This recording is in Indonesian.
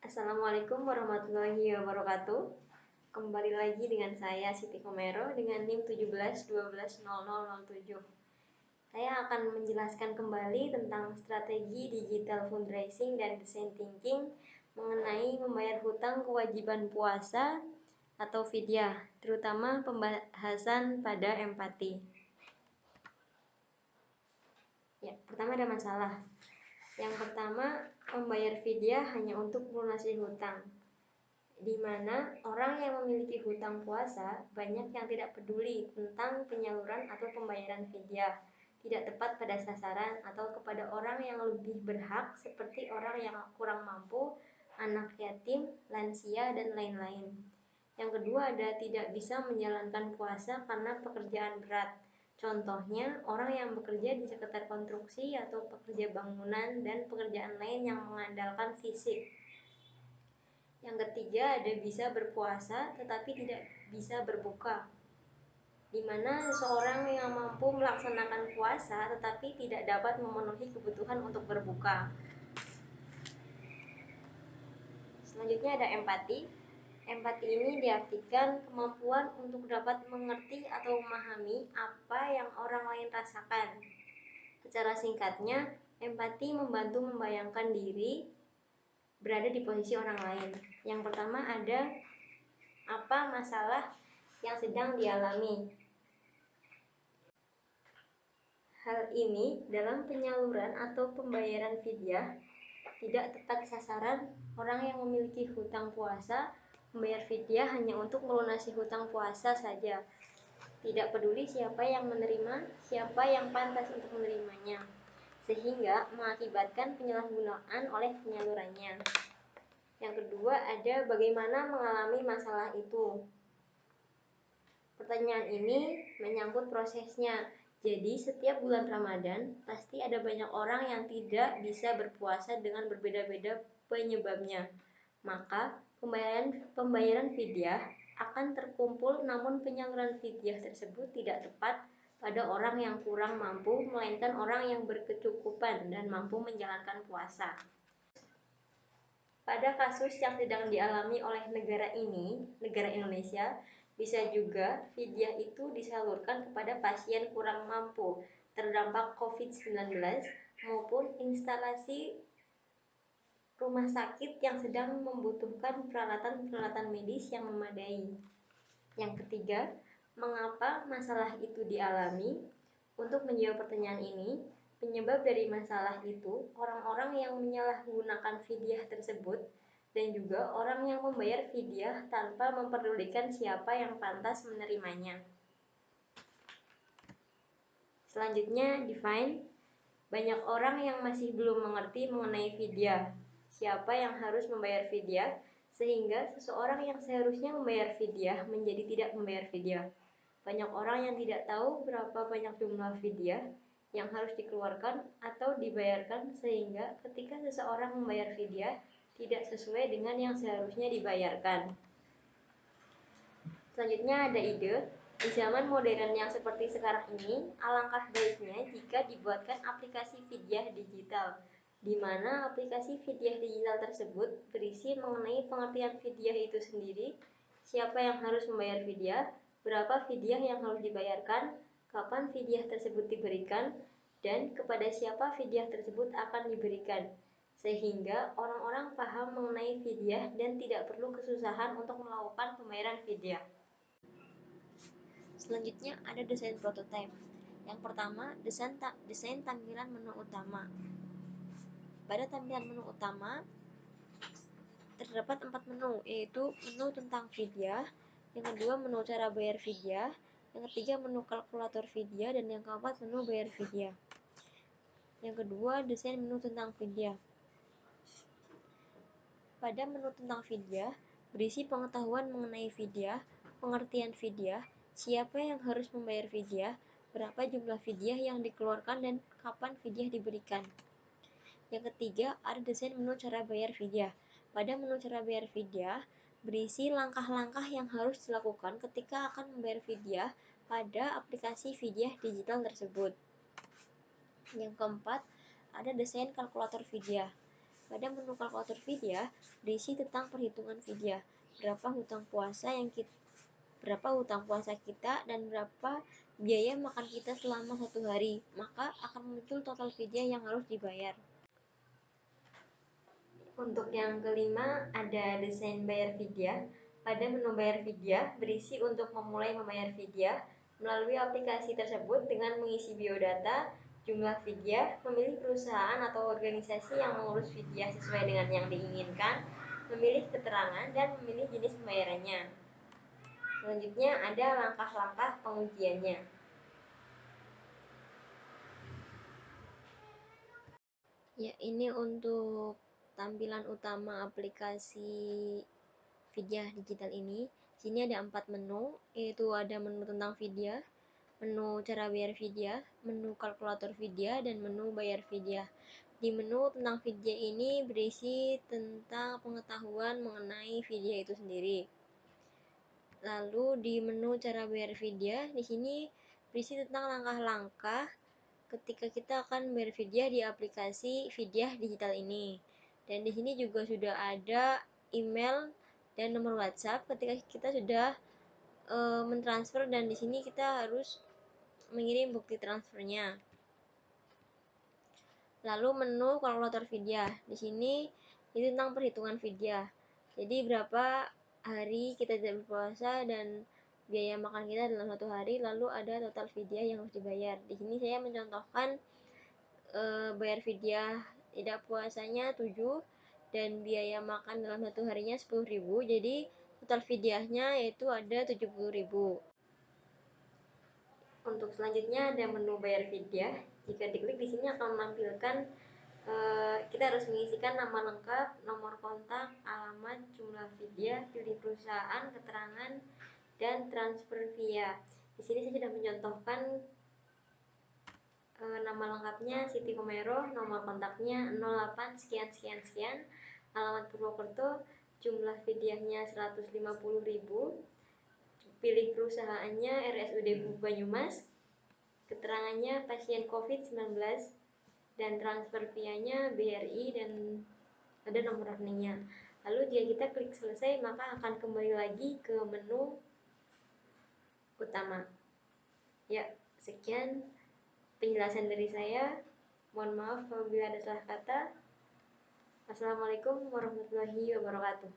Assalamualaikum warahmatullahi wabarakatuh. Kembali lagi dengan saya Siti Komero dengan NIM 17120007. Saya akan menjelaskan kembali tentang strategi digital fundraising dan design thinking mengenai membayar hutang kewajiban puasa atau fidyah, terutama pembahasan pada empati. Ya, pertama ada masalah. Yang pertama, membayar fidyah hanya untuk melunasi hutang, di mana orang yang memiliki hutang puasa banyak yang tidak peduli tentang penyaluran atau pembayaran fidyah, tidak tepat pada sasaran atau kepada orang yang lebih berhak seperti orang yang kurang mampu, anak yatim, lansia, dan lain-lain. Yang kedua ada tidak bisa menjalankan puasa karena pekerjaan berat. Contohnya, orang yang bekerja di sekitar konstruksi atau pekerja bangunan dan pekerjaan lain yang mengandalkan fisik. Yang ketiga ada bisa berpuasa tetapi tidak bisa berbuka, di mana seorang yang mampu melaksanakan puasa tetapi tidak dapat memenuhi kebutuhan untuk berbuka. Selanjutnya ada empati. Empati ini diartikan kemampuan untuk dapat mengerti atau memahami apa yang orang lain rasakan. Secara singkatnya, empati membantu membayangkan diri berada di posisi orang lain. Yang pertama ada apa masalah yang sedang dialami. Hal ini dalam penyaluran atau pembayaran fidyah tidak tepat sasaran. Orang yang memiliki hutang puasa membayar fidyah hanya untuk melunasi hutang puasa saja, tidak peduli siapa yang menerima, siapa yang pantas untuk menerimanya, sehingga mengakibatkan penyalahgunaan oleh penyalurannya. Yang kedua ada bagaimana mengalami masalah itu. Pertanyaan ini menyangkut prosesnya. Jadi setiap bulan Ramadan pasti ada banyak orang yang tidak bisa berpuasa dengan berbeda-beda penyebabnya. Maka pembayaran fidyah akan terkumpul, namun penyaluran fidyah tersebut tidak tepat pada orang yang kurang mampu, melainkan orang yang berkecukupan dan mampu menjalankan puasa. Pada kasus yang sedang dialami oleh negara Indonesia, bisa juga fidyah itu disalurkan kepada pasien kurang mampu terdampak COVID-19 maupun instalasi rumah sakit yang sedang membutuhkan peralatan-peralatan medis yang memadai. Yang ketiga, mengapa masalah itu dialami? Untuk menjawab pertanyaan ini, penyebab dari masalah itu orang-orang yang menyalahgunakan fidyah tersebut dan juga orang yang membayar fidyah tanpa memperdulikan siapa yang pantas menerimanya. Selanjutnya, define. Banyak orang yang masih belum mengerti mengenai fidyah, siapa yang harus membayar fidyah, sehingga seseorang yang seharusnya membayar fidyah menjadi tidak membayar fidyah. Banyak orang yang tidak tahu berapa banyak jumlah fidyah yang harus dikeluarkan atau dibayarkan, sehingga ketika seseorang membayar fidyah tidak sesuai dengan yang seharusnya dibayarkan. Selanjutnya ada ide. Di zaman modern yang seperti sekarang ini, alangkah baiknya jika dibuatkan aplikasi fidyah digital, di mana aplikasi fidyah digital tersebut berisi mengenai pengertian fidyah itu sendiri, siapa yang harus membayar fidyah, berapa fidyah yang harus dibayarkan, kapan fidyah tersebut diberikan, dan kepada siapa fidyah tersebut akan diberikan, sehingga orang-orang paham mengenai fidyah dan tidak perlu kesusahan untuk melakukan pembayaran fidyah. Selanjutnya ada desain prototipe. Yang pertama, desain tampilan menu utama. Pada tampilan menu utama terdapat 4 menu, yaitu menu tentang fidyah, yang kedua menu cara bayar fidyah, yang ketiga menu kalkulator fidyah, dan yang keempat menu bayar fidyah. Yang kedua, desain menu tentang fidyah. Pada menu tentang fidyah berisi pengetahuan mengenai fidyah, pengertian fidyah, siapa yang harus membayar fidyah, berapa jumlah fidyah yang dikeluarkan, dan kapan fidyah diberikan. Yang ketiga, ada desain menu cara bayar fidyah. Pada menu cara bayar fidyah berisi langkah-langkah yang harus dilakukan ketika akan membayar fidyah pada aplikasi fidyah digital tersebut. Yang keempat, ada desain kalkulator fidyah. Pada menu kalkulator fidyah berisi tentang perhitungan fidyah, berapa hutang puasa kita dan berapa biaya makan kita selama 1 hari, maka akan muncul total fidyah yang harus dibayar. Untuk yang kelima ada desain bayar fidyah. Pada menu bayar fidyah berisi untuk memulai membayar fidyah melalui aplikasi tersebut dengan mengisi biodata, jumlah fidyah, memilih perusahaan atau organisasi yang mengurus fidyah sesuai dengan yang diinginkan, memilih keterangan, dan memilih jenis pembayarannya. Selanjutnya ada langkah-langkah pengujiannya. Ya, ini untuk tampilan utama aplikasi fidyah digital ini. Sini ada 4 menu, yaitu ada menu tentang fidyah, menu cara bayar fidyah, menu kalkulator fidyah, dan menu bayar fidyah. Di menu tentang fidyah ini berisi tentang pengetahuan mengenai fidyah itu sendiri. Lalu di menu cara bayar fidyah, di sini berisi tentang langkah-langkah ketika kita akan bayar fidyah di aplikasi fidyah digital ini. Dan di sini juga sudah ada email dan nomor WhatsApp ketika kita sudah mentransfer, dan di sini kita harus mengirim bukti transfernya. Lalu menu kalkulator fidyah. Di sini itu tentang perhitungan fidyah. Jadi berapa hari kita tidak berpuasa dan biaya makan kita dalam 1 hari, lalu ada total fidyah yang harus dibayar. Di sini saya mencontohkan bayar fidyah tidak puasanya 7 dan biaya makan dalam 1 harinya 10.000, jadi total fidyahnya yaitu ada 70.000. Untuk selanjutnya ada menu bayar fidyah. Jika diklik di sini akan menampilkan kita harus mengisikan nama lengkap, nomor kontak, alamat, jumlah fidyah, pilih perusahaan, keterangan, dan transfer via. Di sini saya sudah mencontohkan nama lengkapnya Siti Komero, nomor kontaknya 08 sekian sekian sekian, alamat Purwokerto, jumlah fidyahnya 150.000, pilih perusahaannya RSUD Banyumas, keterangannya pasien COVID-19, dan transfer via-nya BRI, dan ada nomor rekeningnya. Lalu jika kita klik selesai, maka akan kembali lagi ke menu utama. Ya, sekian penjelasan dari saya. Mohon maaf apabila ada salah kata. Assalamualaikum warahmatullahi wabarakatuh.